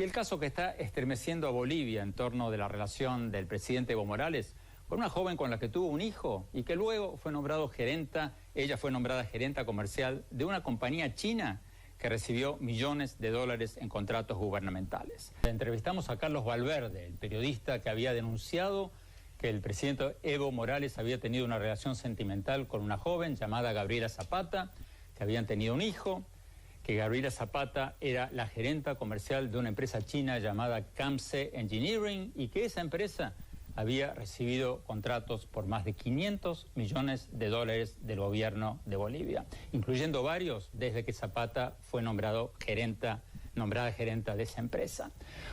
Y el caso que está estremeciendo a Bolivia en torno de la relación del presidente Evo Morales con una joven con la que tuvo un hijo y que luego fue ella fue nombrada gerenta comercial de una compañía china que recibió millones de dólares en contratos gubernamentales. Entrevistamos a Carlos Valverde, el periodista que había denunciado que el presidente Evo Morales había tenido una relación sentimental con una joven llamada Gabriela Zapata, que habían tenido un hijo, que Gabriela Zapata era la gerenta comercial de una empresa china llamada Camse Engineering y que esa empresa había recibido contratos por más de 500 millones de dólares del gobierno de Bolivia, incluyendo varios desde que Zapata fue nombrada gerenta de esa empresa.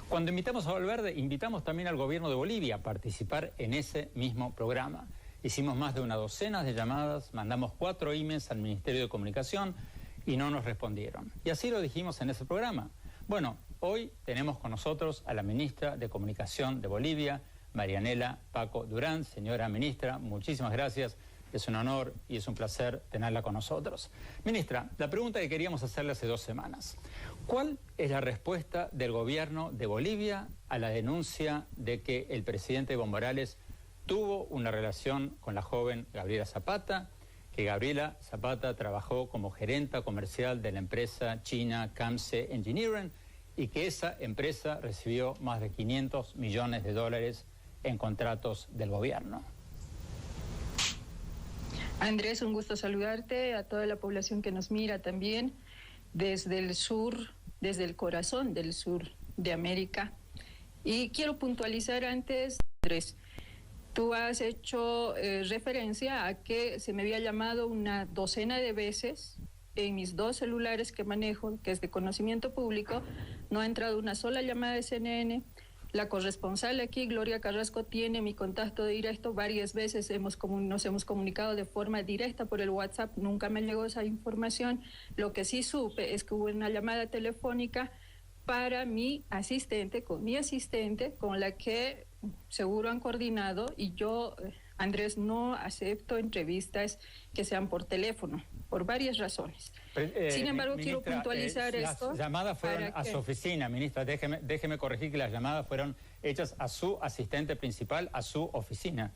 Cuando invitamos a Valverde, invitamos también al gobierno de Bolivia a participar en ese mismo programa. Hicimos más de una docena de llamadas, mandamos 4 emails al Ministerio de Comunicación y no nos respondieron. Y así lo dijimos en ese programa. Bueno, hoy tenemos con nosotros a la ministra de Comunicación de Bolivia, Marianela Paco Durán. Señora ministra, muchísimas gracias. Es un honor y es un placer tenerla con nosotros. Ministra, la pregunta que queríamos hacerle hace 2 semanas. ¿Cuál es la respuesta del gobierno de Bolivia a la denuncia de que el presidente Evo Morales tuvo una relación con la joven Gabriela Zapata, que Gabriela Zapata trabajó como gerenta comercial de la empresa china Camse Engineering y que esa empresa recibió más de 500 millones de dólares en contratos del gobierno? Andrés, un gusto saludarte, a toda la población que nos mira también desde el sur, desde el corazón del sur de América. Y quiero puntualizar antes, Andrés, tú has hecho referencia a que se me había llamado una docena de veces en mis 2 celulares que manejo, que es de conocimiento público. No ha entrado una sola llamada de CNN. La corresponsal aquí, Gloria Carrasco, tiene mi contacto directo. Varias veces nos hemos comunicado de forma directa por el WhatsApp. Nunca me llegó esa información. Lo que sí supe es que hubo una llamada telefónica para mi asistente, con la que seguro han coordinado. Y yo, Andrés, no acepto entrevistas que sean por teléfono, por varias razones. Sin embargo, ministra, quiero puntualizar esto. Las llamadas fueron a su oficina, ministra. Déjeme corregir que las llamadas fueron hechas a su asistente principal, a su oficina.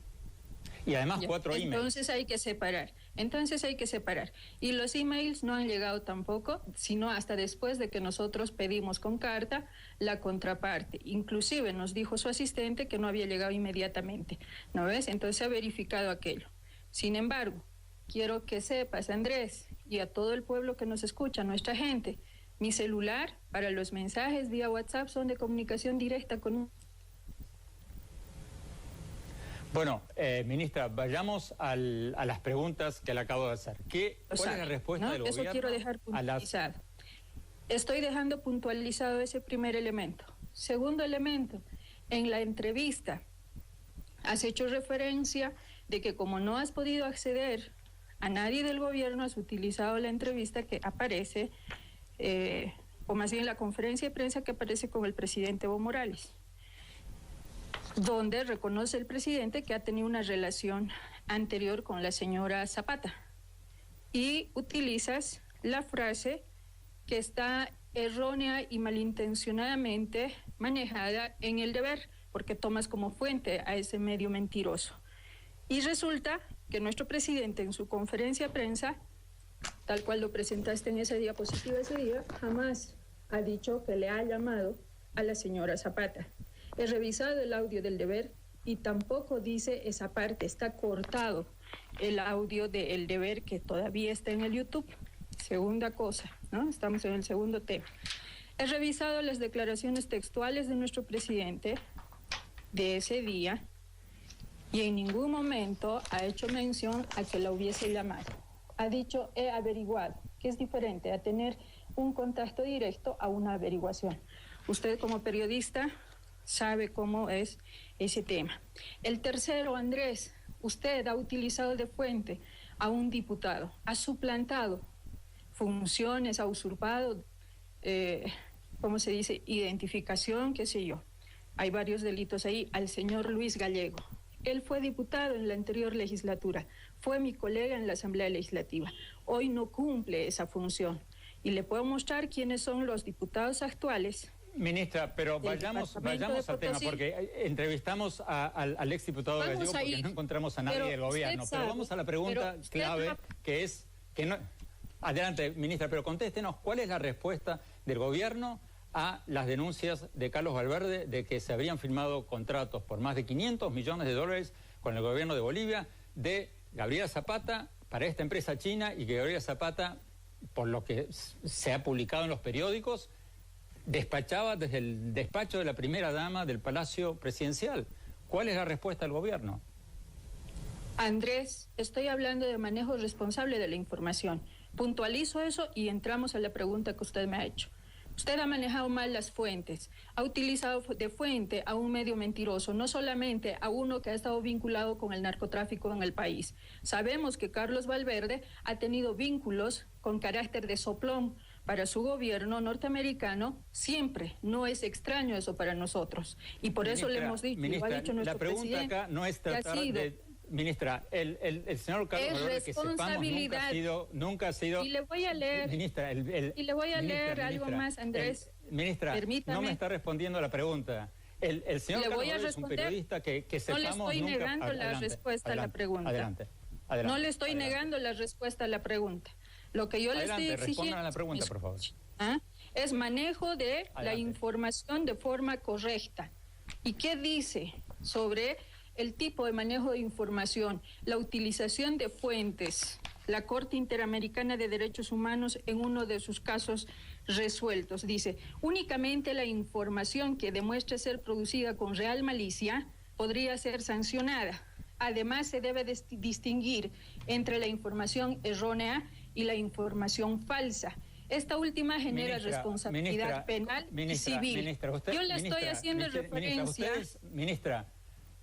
Y además 4 emails. Entonces hay que separar. Y los emails no han llegado tampoco, sino hasta después de que nosotros pedimos con carta la contraparte. Inclusive nos dijo su asistente que no había llegado inmediatamente. ¿No ves? Entonces se ha verificado aquello. Sin embargo, quiero que sepas, Andrés, y a todo el pueblo que nos escucha, nuestra gente, mi celular para los mensajes vía WhatsApp son de comunicación directa con... Bueno, ministra, vayamos a las preguntas que le acabo de hacer. ¿Cuál es la respuesta del gobierno? Eso quiero dejar puntualizado. Estoy dejando puntualizado ese primer elemento. Segundo elemento, en la entrevista has hecho referencia de que como no has podido acceder a nadie del gobierno, has utilizado la entrevista que aparece, o más bien la conferencia de prensa que aparece con el presidente Evo Morales, donde reconoce el presidente que ha tenido una relación anterior con la señora Zapata. Y utilizas la frase que está errónea y malintencionadamente manejada en El Deber, porque tomas como fuente a ese medio mentiroso. Y resulta que nuestro presidente en su conferencia de prensa, tal cual lo presentaste en esa diapositiva ese día, jamás ha dicho que le ha llamado a la señora Zapata. He revisado el audio del Deber y tampoco dice esa parte, está cortado el audio de El Deber que todavía está en el YouTube. Segunda cosa, ¿no? Estamos en el segundo tema. He revisado las declaraciones textuales de nuestro presidente de ese día y en ningún momento ha hecho mención a que la hubiese llamado. Ha dicho, he averiguado, que es diferente a tener un contacto directo a una averiguación. Usted como periodista sabe cómo es ese tema. El tercero, Andrés, usted ha utilizado de fuente a un diputado, ha suplantado funciones, ha usurpado, ¿cómo se dice?, identificación, qué sé yo. Hay varios delitos ahí, al señor Luis Gallego. Él fue diputado en la anterior legislatura, fue mi colega en la Asamblea Legislativa. Hoy no cumple esa función. Y le puedo mostrar quiénes son los diputados actuales Ministra, pero vayamos al tema, porque entrevistamos al exdiputado Gallego porque no encontramos a nadie del gobierno. Pero vamos a la pregunta clave, que es que no... Adelante, ministra, pero contéstenos, ¿cuál es la respuesta del gobierno a las denuncias de Carlos Valverde de que se habrían firmado contratos por más de 500 millones de dólares con el gobierno de Bolivia de Gabriela Zapata para esta empresa china, y que Gabriela Zapata, por lo que se ha publicado en los periódicos, despachaba desde el despacho de la primera dama del Palacio Presidencial? ¿Cuál es la respuesta del gobierno? Andrés, estoy hablando de manejo responsable de la información. Puntualizo eso y entramos a la pregunta que usted me ha hecho. Usted ha manejado mal las fuentes, ha utilizado de fuente a un medio mentiroso, no solamente a uno que ha estado vinculado con el narcotráfico en el país. Sabemos que Carlos Valverde ha tenido vínculos con carácter de soplón para su gobierno norteamericano, siempre. No es extraño eso para nosotros. Y por eso le hemos dicho, ministra, lo ha dicho nuestro presidente. La pregunta acá no es tratar de... Ministra, el señor Carlos Valverde, que sepamos, nunca ha sido... Y le voy a leer, ministra, y le voy a leer algo más, Andrés. Ministra, permítame. No me está respondiendo a la pregunta. El señor Carlos Valverde es un periodista que sepamos nunca... No le estoy negando la respuesta a la pregunta. Adelante. No le estoy negando la respuesta a la pregunta. Lo que yo le estoy exigiendo... Respondan a la pregunta, por favor. Es manejo de la información de forma correcta. ¿Y qué dice sobre el tipo de manejo de información? La utilización de fuentes. La Corte Interamericana de Derechos Humanos, en uno de sus casos resueltos, dice: únicamente la información que demuestre ser producida con real malicia podría ser sancionada. Además, se debe distinguir entre la información errónea y la información falsa. Esta última genera responsabilidad penal y civil. Yo le estoy haciendo referencia...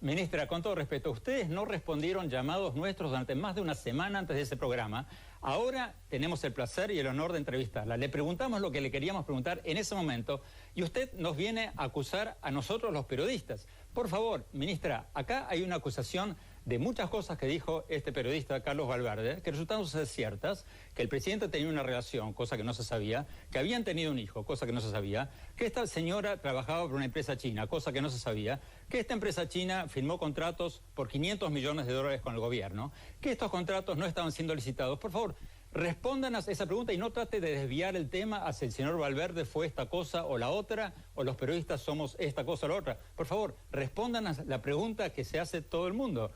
Ministra, con todo respeto, ustedes no respondieron llamados nuestros durante más de una semana antes de ese programa. Ahora tenemos el placer y el honor de entrevistarla. Le preguntamos lo que le queríamos preguntar en ese momento y usted nos viene a acusar a nosotros, los periodistas. Por favor, ministra, acá hay una acusación de muchas cosas que dijo este periodista Carlos Valverde, que resultaron ser ciertas, que el presidente tenía una relación, cosa que no se sabía, que habían tenido un hijo, cosa que no se sabía, que esta señora trabajaba por una empresa china, cosa que no se sabía, que esta empresa china firmó contratos por 500 millones de dólares con el gobierno, que estos contratos no estaban siendo licitados. Por favor, respondan a esa pregunta y no trate de desviar el tema hacia el señor Valverde fue esta cosa o la otra, o los periodistas somos esta cosa o la otra. Por favor, respondan a la pregunta que se hace todo el mundo.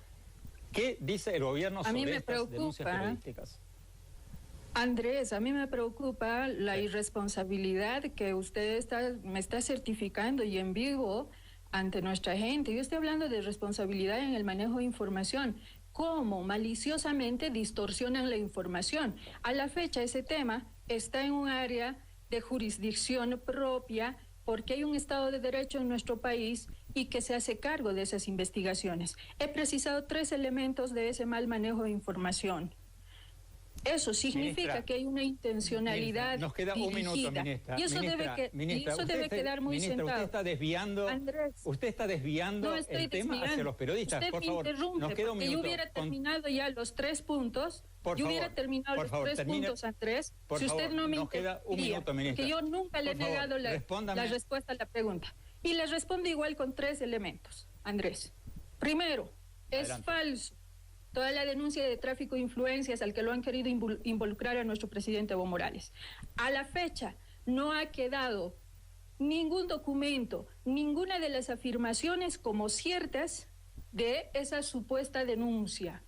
¿Qué dice el gobierno sobre estas denuncias periodísticas? Andrés, a mí me preocupa la irresponsabilidad que usted me está certificando y en vivo ante nuestra gente. Yo estoy hablando de responsabilidad en el manejo de información. ¿Cómo maliciosamente distorsionan la información? A la fecha ese tema está en un área de jurisdicción propia porque hay un Estado de Derecho en nuestro país y que se hace cargo de esas investigaciones. He precisado 3 elementos de ese mal manejo de información. Eso significa, ministra, que hay una intencionalidad nos queda dirigida. Un minuto, ministra. Y eso debe quedar muy sentado. Usted está desviando, Andrés, usted está desviando el tema hacia los periodistas. Usted por favor, nos queda un minuto. Yo hubiera terminado ya los 3 puntos. Hubiera terminado los 3 puntos, Andrés, si usted no me interrumpía, que yo nunca le he negado la respuesta a la pregunta. Y le respondo igual con 3 elementos, Andrés. Primero, es falso toda la denuncia de tráfico de influencias al que lo han querido involucrar a nuestro presidente Evo Morales. A la fecha no ha quedado ningún documento, ninguna de las afirmaciones como ciertas de esa supuesta denuncia.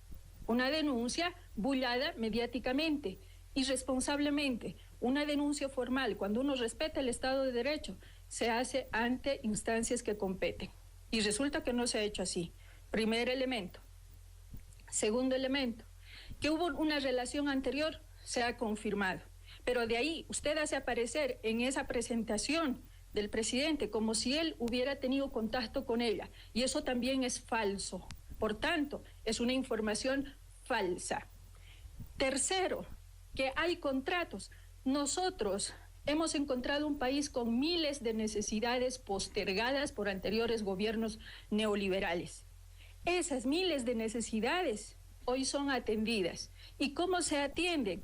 Una denuncia bullada mediáticamente, irresponsablemente. Una denuncia formal, cuando uno respeta el Estado de Derecho, se hace ante instancias que competen. Y resulta que no se ha hecho así. Primer elemento. Segundo elemento, que hubo una relación anterior, se ha confirmado. Pero de ahí, usted hace aparecer en esa presentación del presidente como si él hubiera tenido contacto con ella. Y eso también es falso. Por tanto, es una información falsa. Tercero, que hay contratos. Nosotros hemos encontrado un país con miles de necesidades postergadas por anteriores gobiernos neoliberales. Esas miles de necesidades hoy son atendidas. ¿Y cómo se atienden?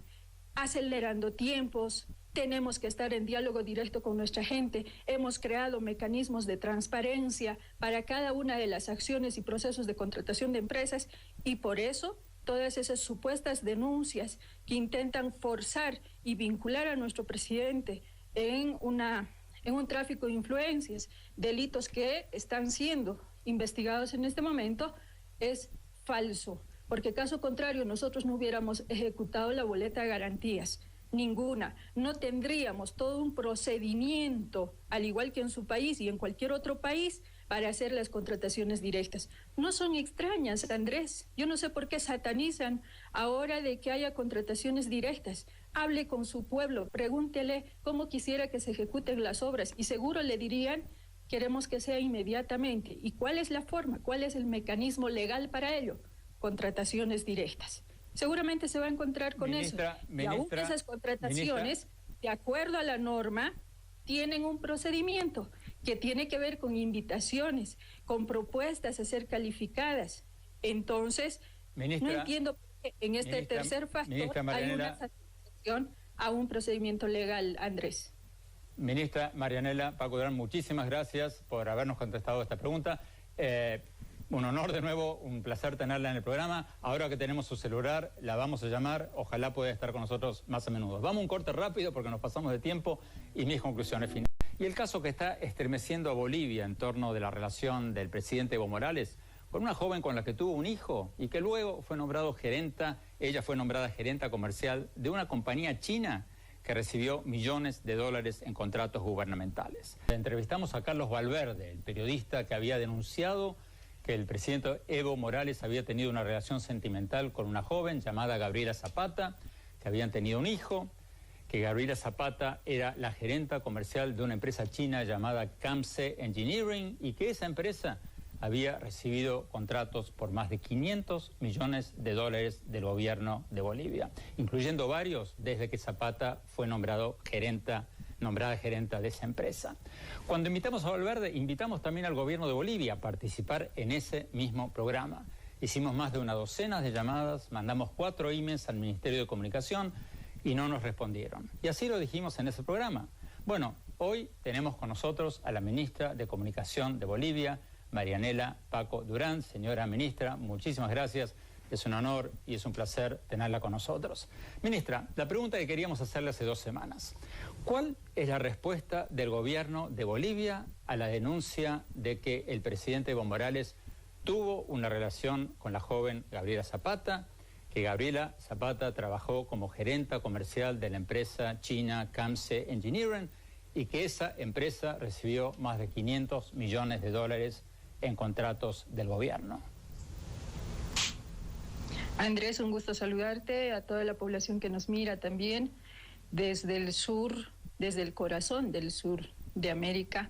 Acelerando tiempos, Tenemos que estar en diálogo directo con nuestra gente. Hemos creado mecanismos de transparencia para cada una de las acciones y procesos de contratación de empresas y por eso todas esas supuestas denuncias que intentan forzar y vincular a nuestro presidente en un tráfico de influencias, delitos que están siendo investigados en este momento, es falso, porque caso contrario nosotros no hubiéramos ejecutado la boleta de garantías. Ninguna. No tendríamos todo un procedimiento, al igual que en su país y en cualquier otro país, para hacer las contrataciones directas. No son extrañas, Andrés. Yo no sé por qué satanizan ahora de que haya contrataciones directas. Hable con su pueblo, pregúntele cómo quisiera que se ejecuten las obras y seguro le dirían, queremos que sea inmediatamente. ¿Y cuál es la forma? ¿Cuál es el mecanismo legal para ello? Contrataciones directas. Seguramente se va a encontrar con eso. Y aún esas contrataciones, de acuerdo a la norma, tienen un procedimiento que tiene que ver con invitaciones, con propuestas a ser calificadas. Entonces, no entiendo por qué en este tercer factor hay una satisfacción a un procedimiento legal, Andrés. Ministra Marianela Paco Durán, muchísimas gracias por habernos contestado esta pregunta. Un honor de nuevo, un placer tenerla en el programa. Ahora que tenemos su celular, la vamos a llamar. Ojalá pueda estar con nosotros más a menudo. Vamos a un corte rápido porque nos pasamos de tiempo y mis conclusiones finales. Y el caso que está estremeciendo a Bolivia en torno de la relación del presidente Evo Morales con una joven con la que tuvo un hijo y que luego fue nombrado ella fue nombrada gerenta comercial de una compañía china que recibió millones de dólares en contratos gubernamentales. Entrevistamos a Carlos Valverde, el periodista que había denunciado que el presidente Evo Morales había tenido una relación sentimental con una joven llamada Gabriela Zapata, que habían tenido un hijo, que Gabriela Zapata era la gerenta comercial de una empresa china llamada Camse Engineering y que esa empresa había recibido contratos por más de 500 millones de dólares del gobierno de Bolivia, incluyendo varios desde que Zapata fue nombrada gerenta de esa empresa. Cuando invitamos a Valverde, invitamos también al gobierno de Bolivia a participar en ese mismo programa. Hicimos más de una docena de llamadas, mandamos 4 emails al Ministerio de Comunicación y no nos respondieron. Y así lo dijimos en ese programa. Bueno, hoy tenemos con nosotros a la ministra de Comunicación de Bolivia, Marianela Paco Durán. Señora ministra, muchísimas gracias. Es un honor y es un placer tenerla con nosotros. Ministra, la pregunta que queríamos hacerle hace 2 semanas. ¿Cuál es la respuesta del gobierno de Bolivia a la denuncia de que el presidente Evo Morales tuvo una relación con la joven Gabriela Zapata, que Gabriela Zapata trabajó como gerenta comercial de la empresa china Camse Engineering y que esa empresa recibió más de 500 millones de dólares en contratos del gobierno? Andrés, un gusto saludarte, a toda la población que nos mira también desde el sur, desde el corazón del sur de América.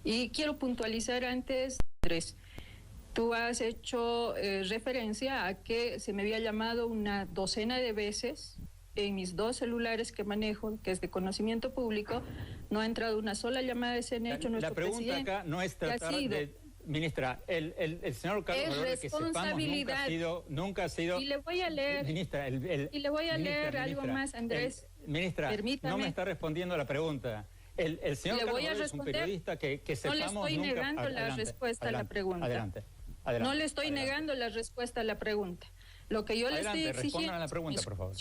Y quiero puntualizar antes, Andrés, tú has hecho referencia a que se me había llamado una docena de veces en mis 2 celulares que manejo, que es de conocimiento público, no ha entrado una sola llamada de CNH. La pregunta acá no es tratar de... Ministra, el señor Carlos Valverde, que sepamos, nunca ha sido... Y le voy a leer, ministra, y le voy a leer algo más, Andrés. Ministra, permítame. No me está respondiendo a la pregunta. El señor Carlos Valverde es un periodista que sepamos nunca... No le estoy negando la respuesta a la pregunta. Adelante. No le estoy negando la respuesta a la pregunta. Lo que yo le estoy exigiendo... Respondan a la pregunta, por favor.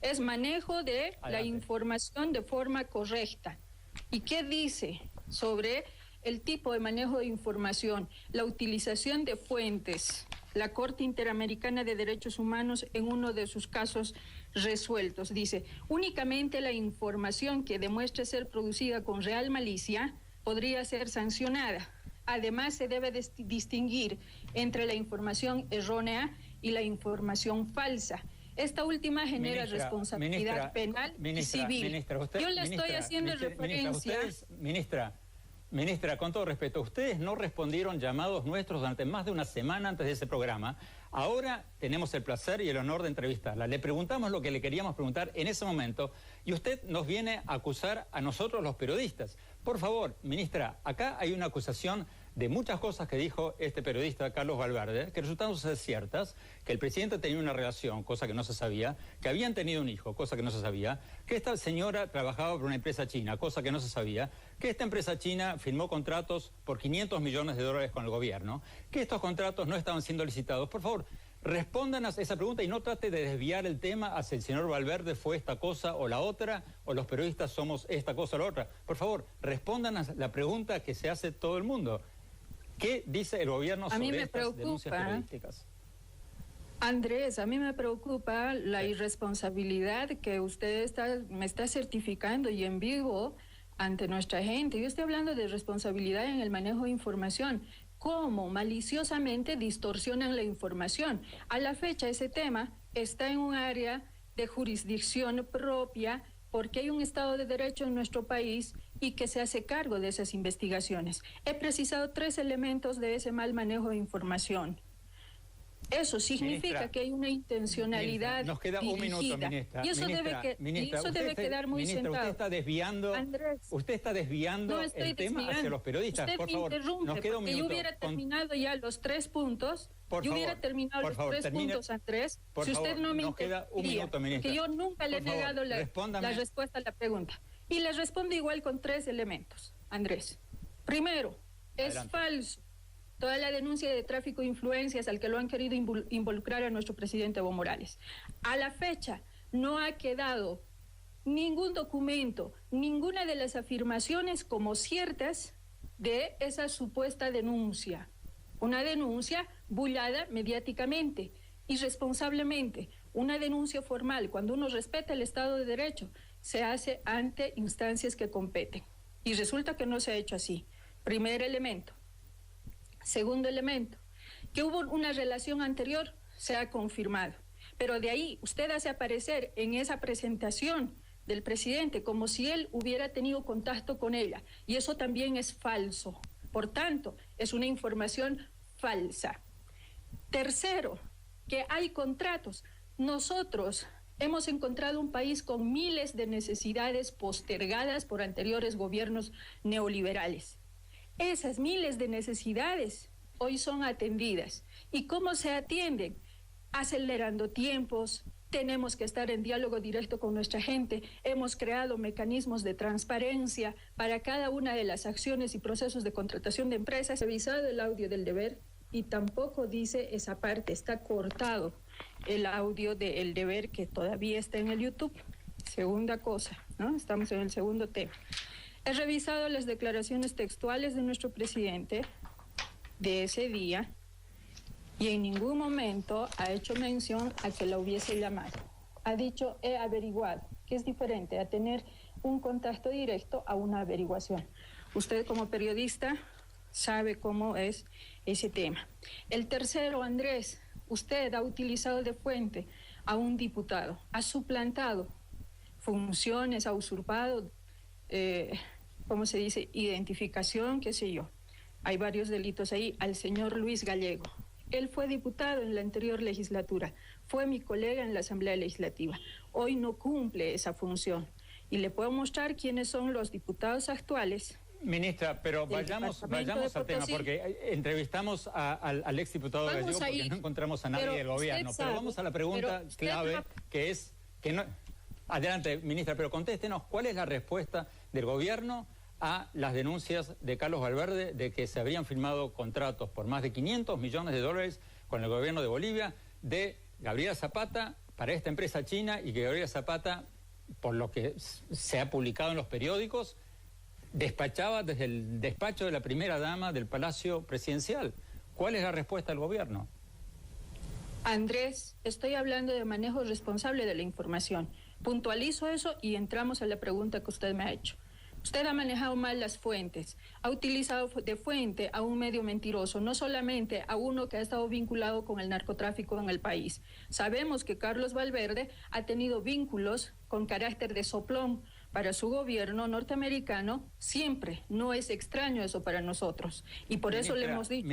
Es manejo de la información de forma correcta. ¿Y qué dice sobre el tipo de manejo de información, la utilización de fuentes? La Corte Interamericana de Derechos Humanos, en uno de sus casos resueltos, dice: únicamente la información que demuestre ser producida con real malicia podría ser sancionada. Además, se debe distinguir entre la información errónea y la información falsa. Esta última genera responsabilidad penal y civil. Yo le estoy haciendo referencia... Ministra, con todo respeto, ustedes no respondieron llamados nuestros durante más de una semana antes de ese programa. Ahora tenemos el placer y el honor de entrevistarla. Le preguntamos lo que le queríamos preguntar en ese momento y usted nos viene a acusar a nosotros los periodistas. Por favor, ministra, acá hay una acusación de muchas cosas que dijo este periodista Carlos Valverde, que resultaron ser ciertas, que el presidente tenía una relación, cosa que no se sabía, que habían tenido un hijo, cosa que no se sabía, que esta señora trabajaba por una empresa china, cosa que no se sabía, que esta empresa china firmó contratos por 500 millones de dólares con el gobierno, que estos contratos no estaban siendo licitados. Por favor, respondan a esa pregunta y no trate de desviar el tema hacia el señor Valverde fue esta cosa o la otra, o los periodistas somos esta cosa o la otra. Por favor, respondan a la pregunta que se hace todo el mundo. ¿Qué dice el gobierno sobre estas denuncias periodísticas? Andrés, a mí me preocupa la irresponsabilidad que usted me está certificando y en vivo ante nuestra gente. Yo estoy hablando de responsabilidad en el manejo de información. Cómo maliciosamente distorsionan la información. A la fecha ese tema está en un área de jurisdicción propia porque hay un Estado de Derecho en nuestro país y que se hace cargo de esas investigaciones. He precisado 3 elementos de ese mal manejo de información. Eso significa, ministra, que hay una intencionalidad nos queda dirigida. Un minuto, ministra. Y eso debe quedar muy sentado. Usted está desviando, Andrés, usted está desviando el tema hacia los periodistas. Usted por favor, nos queda un minuto. Yo hubiera terminado ya los 3 puntos. Puntos, Andrés. Si usted no me interrumpía, que yo nunca le he negado la respuesta a la pregunta. Y le respondo igual con 3 elementos, Andrés. Primero, es falso toda la denuncia de tráfico de influencias al que lo han querido involucrar a nuestro presidente Evo Morales. A la fecha no ha quedado ningún documento, ninguna de las afirmaciones como ciertas de esa supuesta denuncia. Una denuncia bullada mediáticamente, irresponsablemente. Una denuncia formal, cuando uno respeta el Estado de Derecho, se hace ante instancias que competen. Y resulta que no se ha hecho así. Primer elemento. Segundo elemento, que hubo una relación anterior, se ha confirmado. Pero de ahí, usted hace aparecer en esa presentación del presidente como si él hubiera tenido contacto con ella. Y eso también es falso. Por tanto, es una información falsa. Tercero, que hay contratos. Nosotros hemos encontrado un país con miles de necesidades postergadas por anteriores gobiernos neoliberales. Esas miles de necesidades hoy son atendidas. ¿Y cómo se atienden? Acelerando tiempos, tenemos que estar en diálogo directo con nuestra gente, hemos creado mecanismos de transparencia para cada una de las acciones y procesos de contratación de empresas. He revisado el audio del deber y tampoco dice esa parte, está cortado el audio del deber que todavía está en el YouTube. Segunda cosa, ¿no? Estamos en el segundo tema. He revisado las declaraciones textuales de nuestro presidente de ese día y en ningún momento ha hecho mención a que la hubiese llamado. Ha dicho, he averiguado, que es diferente a tener un contacto directo a una averiguación. Usted como periodista sabe cómo es ese tema. El tercero, Andrés, usted ha utilizado de fuente a un diputado, ha suplantado funciones, ha usurpado ¿cómo se dice? Identificación, qué sé yo. Hay varios delitos ahí. Al señor Luis Gallego. Él fue diputado en la anterior legislatura. Fue mi colega en la Asamblea Legislativa. Hoy no cumple esa función. Y le puedo mostrar quiénes son los diputados actuales. Ministra, pero vayamos al tema, porque entrevistamos al exdiputado Gallego porque no encontramos a nadie del gobierno. Pero vamos a la pregunta clave, que es que no... Adelante, ministra, pero contéstenos, ¿cuál es la respuesta del gobierno a las denuncias de Carlos Valverde de que se habrían firmado contratos por más de 500 millones de dólares con el gobierno de Bolivia de Gabriela Zapata para esta empresa china y que Gabriela Zapata, por lo que se ha publicado en los periódicos, despachaba desde el despacho de la primera dama del Palacio Presidencial? ¿Cuál es la respuesta del gobierno? Andrés, estoy hablando de manejo responsable de la información. Puntualizo eso y entramos a la pregunta que usted me ha hecho. Usted ha manejado mal las fuentes, ha utilizado de fuente a un medio mentiroso, no solamente a uno que ha estado vinculado con el narcotráfico en el país. Sabemos que Carlos Valverde ha tenido vínculos con carácter de soplón para su gobierno norteamericano, siempre, no es extraño eso para nosotros. Y por eso le hemos dicho,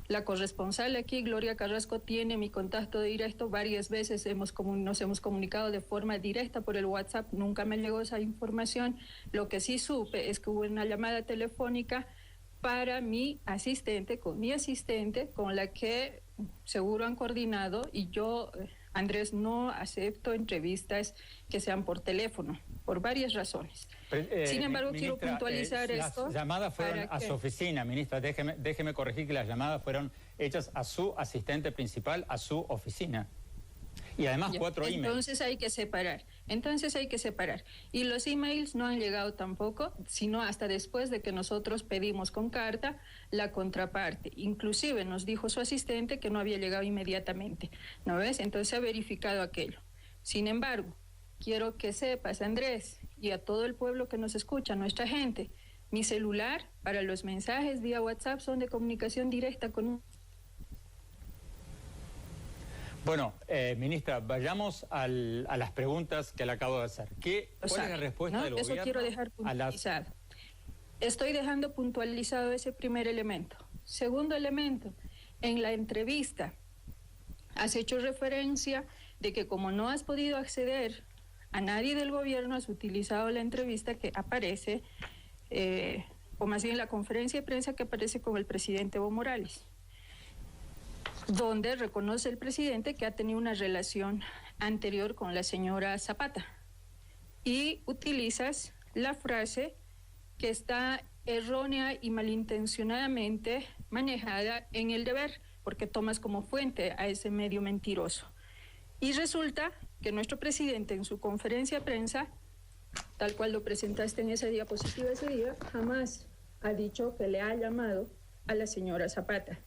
la corresponsal aquí, Gloria Carrasco, tiene mi contacto directo. Varias veces nos hemos comunicado de forma directa por el WhatsApp. Nunca me llegó esa información. Lo que sí supe es que hubo una llamada telefónica para mi asistente, con la que seguro han coordinado, y yo, Andrés, no acepto entrevistas que sean por teléfono, por varias razones. Sin embargo, ministra, quiero puntualizar esto. Las llamadas fueron a su oficina, ministra. Déjeme corregir que las llamadas fueron hechas a su asistente principal, a su oficina. Y además 4 emails. Entonces hay que separar. Y los emails no han llegado tampoco, sino hasta después de que nosotros pedimos con carta la contraparte. Inclusive nos dijo su asistente que no había llegado inmediatamente. ¿No ves? Entonces se ha verificado aquello. Sin embargo, quiero que sepas, Andrés, y a todo el pueblo que nos escucha, nuestra gente, mi celular para los mensajes vía WhatsApp son de comunicación directa con... Bueno, ministra, vayamos a las preguntas que le acabo de hacer. ¿Cuál es la respuesta del gobierno? Eso quiero dejar puntualizado. Estoy dejando puntualizado ese primer elemento. Segundo elemento, en la entrevista has hecho referencia de que como no has podido acceder a nadie del gobierno, has utilizado la entrevista que aparece, o más bien la conferencia de prensa que aparece con el presidente Evo Morales, donde reconoce el presidente que ha tenido una relación anterior con la señora Zapata. Y utilizas la frase que está errónea y malintencionadamente manejada en El Deber, porque tomas como fuente a ese medio mentiroso. Y resulta que nuestro presidente en su conferencia de prensa, tal cual lo presentaste en esa diapositiva ese día, jamás ha dicho que le ha llamado a la señora Zapata.